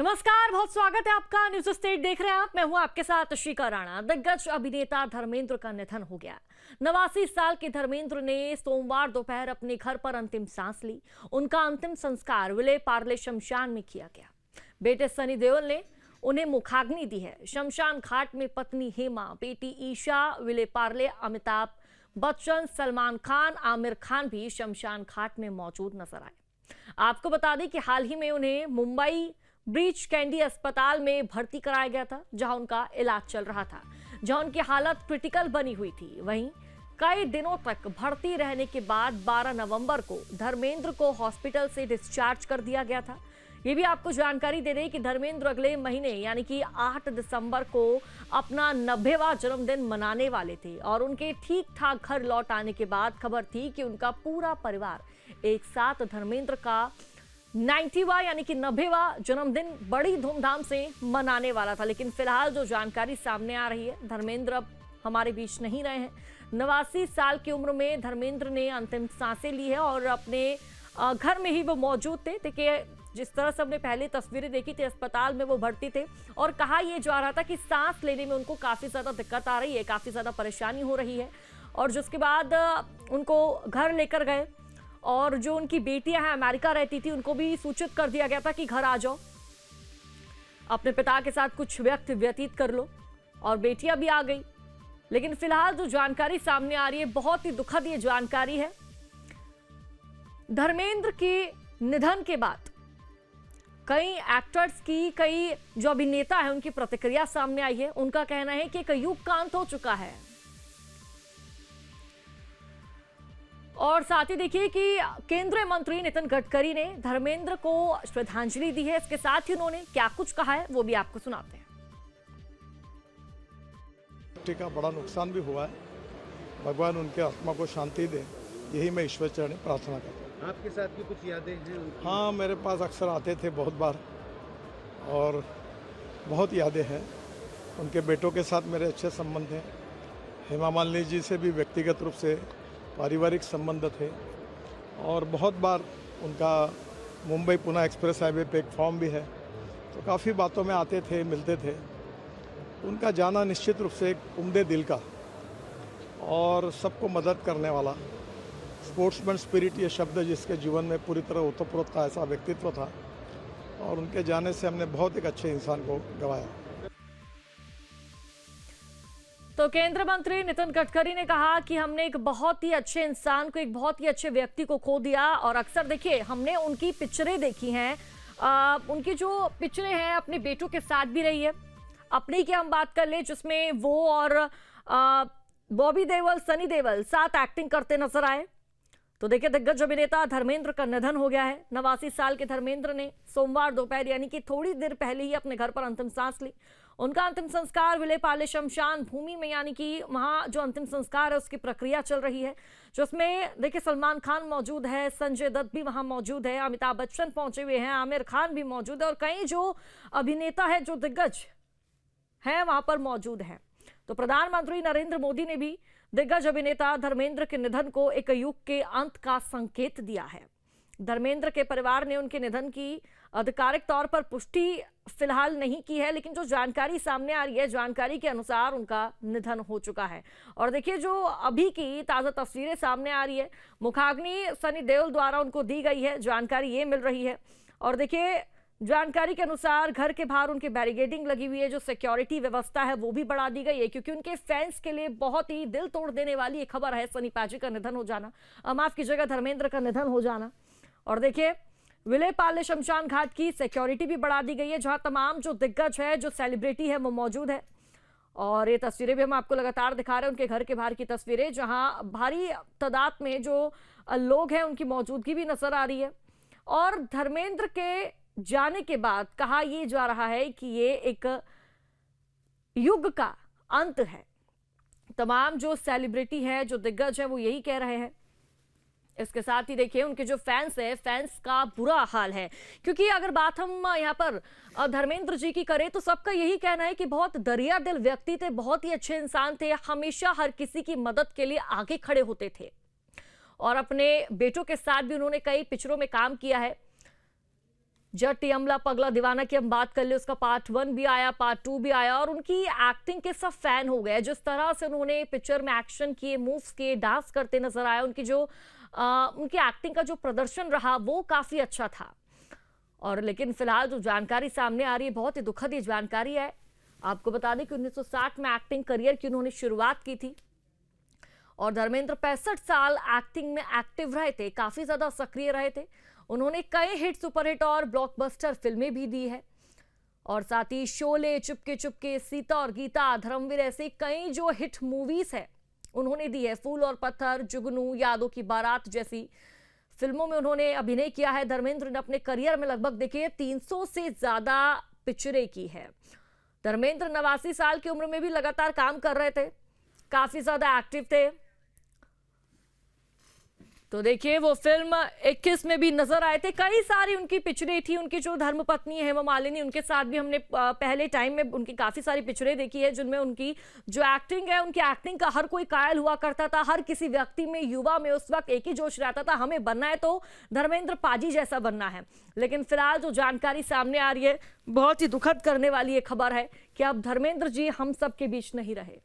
नमस्कार, बहुत स्वागत है आपका। न्यूज स्टेट देख रहे हैं आप। मैं हूं आपके साथ शिखा राणा। दिग्गज अभिनेता धर्मेंद्र का निधन हो गया। 89 साल के धर्मेंद्र ने सोमवार दोपहर अपने घर पर अंतिम सांस ली। उनका अंतिम संस्कार विले पार्ले शमशान में किया गया। बेटे सनी देओल ने उन्हें मुखाग्नि दी है। शमशान घाट में पत्नी हेमा, बेटी ईशा, विले पार्ले, अमिताभ बच्चन, सलमान खान, आमिर खान भी शमशान घाट में मौजूद नजर आए। आपको बता दें कि हाल ही में उन्हें मुंबई ब्रीच कैंडी अस्पताल में भर्ती कराया गया था, जहां उनका इलाज चल रहा था, जहां उनकी हालत क्रिटिकल बनी हुई थी। वहीं कई दिनों तक भर्ती रहने के बाद 12 नवंबर को धर्मेंद्र को हॉस्पिटल से डिस्चार्ज कर दिया गया था। ये भी आपको जानकारी दे दें कि धर्मेंद्र अगले महीने यानी कि 8 दिसंबर को अपना 90वां जन्मदिन मनाने वाले थे और उनके ठीक ठाक घर लौट आने के बाद खबर थी कि उनका पूरा परिवार एक साथ धर्मेंद्र का 90वां यानी कि 90वां जन्मदिन बड़ी धूमधाम से मनाने वाला था। लेकिन फिलहाल जो जानकारी सामने आ रही है, धर्मेंद्र अब हमारे बीच नहीं रहे हैं। 89 साल की उम्र में धर्मेंद्र ने अंतिम सांसें ली है और अपने घर में ही वो मौजूद थे। देखिए, जिस तरह से हमने पहले तस्वीरें देखी थी, अस्पताल में वो भर्ती थे और कहा यह जा रहा था कि सांस लेने में उनको काफी ज्यादा दिक्कत आ रही है, काफी ज्यादा परेशानी हो रही है। और जिसके बाद उनको घर लेकर गए और जो उनकी बेटियां हैं, अमेरिका रहती थी, उनको भी सूचित कर दिया गया था कि घर आ जाओ, अपने पिता के साथ कुछ वक्त व्यतीत कर लो। और बेटियां भी आ गई। लेकिन फिलहाल जो जानकारी सामने आ रही है, बहुत ही दुखद ये जानकारी है। धर्मेंद्र के निधन के बाद कई एक्टर्स की, कई जो अभिनेता है, उनकी प्रतिक्रिया सामने आई है। उनका कहना है कि एक युग का अंत हो चुका है। और साथ ही देखिए कि केंद्रीय मंत्री नितिन गडकरी ने धर्मेंद्र को श्रद्धांजलि दी है। इसके साथ ही उन्होंने क्या कुछ कहा है, वो भी आपको सुनाते हैं। का बड़ा नुकसान भी हुआ है, भगवान उनके आत्मा को शांति दे, यही मैं ईश्वर चरण प्रार्थना करता हूँ। आपके साथ की कुछ यादें हैं उनकी? हाँ, मेरे पास अक्सर आते थे बहुत बार और बहुत यादें हैं। उनके बेटों के साथ मेरे अच्छे संबंध हैं। हेमा मालिनी जी से भी व्यक्तिगत रूप से पारिवारिक संबंध थे और बहुत बार उनका मुंबई पुणे एक्सप्रेस हाईवे पे एक फॉर्म भी है, तो काफ़ी बातों में आते थे, मिलते थे। उनका जाना निश्चित रूप से एक उम्दे दिल का और सबको मदद करने वाला, स्पोर्ट्समैन स्पिरिट ये शब्द जिसके जीवन में पूरी तरह ओतप्रोत था, ऐसा व्यक्तित्व था। और उनके जाने से हमने बहुत एक अच्छे इंसान को गंवाया। तो केंद्रीय मंत्री नितिन गडकरी ने कहा कि हमने एक बहुत ही अच्छे इंसान को, एक बहुत ही अच्छे व्यक्ति को खो दिया। और अक्सर देखिए, हमने उनकी पिक्चरें देखी हैं, उनकी जो पिक्चरें हैं अपने बेटों के साथ भी रही है। अपनी की हम बात कर ले, जिसमें वो और बॉबी देओल, सनी देओल साथ एक्टिंग करते नजर आए। तो देखिए, दिग्गज अभिनेता धर्मेंद्र का निधन हो गया है। 89 साल के धर्मेंद्र ने सोमवार दोपहर यानी कि थोड़ी देर पहले ही अपने घर पर अंतिम सांस ली। उनका अंतिम संस्कार विले पार्ले शमशान भूमि में यानी कि वहां जो अंतिम संस्कार है उसकी प्रक्रिया चल रही है, जिसमें देखिए सलमान खान मौजूद है, संजय दत्त भी वहां मौजूद है, अमिताभ बच्चन पहुंचे हुए हैं, आमिर खान भी मौजूद है और कई जो अभिनेता है, जो दिग्गज है, वहां पर मौजूद है। तो प्रधानमंत्री नरेंद्र मोदी ने भी दिग्गज अभिनेता धर्मेंद्र के निधन को एक युग के अंत का संकेत दिया है। धर्मेंद्र के परिवार ने उनके निधन की आधिकारिक तौर पर पुष्टि फिलहाल नहीं की है, लेकिन जो जानकारी सामने आ रही है, जानकारी के अनुसार उनका निधन हो चुका है। और देखिए, जो अभी की ताजा तस्वीरें सामने आ रही है, मुखाग्नि सनी देओल द्वारा उनको दी गई है, जानकारी ये मिल रही है। और देखिए, जानकारी के अनुसार घर के बाहर उनकी बैरिकेडिंग लगी हुई है, जो सिक्योरिटी व्यवस्था है वो भी बढ़ा दी गई है, क्योंकि उनके फैंस के लिए बहुत ही दिल तोड़ देने वाली एक खबर है सनी पाजी का निधन हो जाना, माफ कीजिएगा, धर्मेंद्र का निधन हो जाना। और देखिए, विले पार्ले शमशान घाट की सिक्योरिटी भी बढ़ा दी गई है, जहां तमाम जो दिग्गज है, जो सेलिब्रिटी है, वो मौजूद है। और ये तस्वीरें भी हम आपको लगातार दिखा रहे हैं, उनके घर के बाहर की तस्वीरें, जहां भारी तादाद में जो लोग हैं उनकी मौजूदगी भी नजर आ रही है। और धर्मेंद्र के जाने के बाद कहा यह जा रहा है कि ये एक युग का अंत है। तमाम जो सेलिब्रिटी है, जो दिग्गज है, वो यही कह रहे हैं। इसके साथ ही देखिए, उनके जो फैंस है, फैंस का बुरा हाल है, क्योंकि अगर बात हम यहाँ पर धर्मेंद्र जी की करें तो सबका यही कहना है कि बहुत दरिया दिल व्यक्ति थे, बहुत ही अच्छे इंसान थे, हमेशा हर किसी की मदद के लिए आगे खड़े होते थे। और अपने बेटों के साथ भी उन्होंने कई पिक्चरों में काम किया है। जट्टी अमला पगला दीवाना की हम बात कर ले, उसका पार्ट 1 भी आया, पार्ट 2 भी आया और उनकी एक्टिंग के सब फैन हो गए। जिस तरह से उन्होंने पिक्चर में एक्शन किए, मूव्स किए, डांस करते नजर आए, उनकी एक्टिंग का जो प्रदर्शन रहा वो काफी अच्छा था। और लेकिन फिलहाल जो जानकारी सामने आ रही है बहुत ही दुखद ये जानकारी है। आपको बता दें कि 1960 में एक्टिंग करियर की उन्होंने शुरुआत की थी और धर्मेंद्र 65 साल एक्टिंग में एक्टिव रहे थे, काफी ज्यादा सक्रिय रहे थे। उन्होंने कई हिट, सुपरहिट और ब्लॉकबस्टर फिल्में भी दी है और साथ ही शोले, चुपके चुपके, सीता और गीता, धर्मवीर ऐसे कई जो हिट मूवीज है उन्होंने दी है। फूल और पत्थर, जुगनू, यादों की बारात जैसी फिल्मों में उन्होंने अभिनय किया है। धर्मेंद्र ने अपने करियर में लगभग देखिए 300 से ज्यादा पिक्चरें की है। धर्मेंद्र 89 साल की उम्र में भी लगातार काम कर रहे थे, काफी ज्यादा एक्टिव थे। तो देखिए वो फिल्म 21 में भी नजर आए थे। कई सारी उनकी पिक्चरें थी। उनकी जो धर्मपत्नी है हेमा मालिनी, उनके साथ भी हमने पहले टाइम में उनकी काफी सारी पिक्चरें देखी है जिनमें उनकी जो एक्टिंग है, उनकी एक्टिंग का हर कोई कायल हुआ करता था। हर किसी व्यक्ति में, युवा में उस वक्त एक ही जोश रहता था, हमें बनना है तो धर्मेंद्र पाजी जैसा बनना है। लेकिन फिलहाल जो जानकारी सामने आ रही है बहुत ही दुखद करने वाली ये खबर है कि अब धर्मेंद्र जी हम सब के बीच नहीं रहे।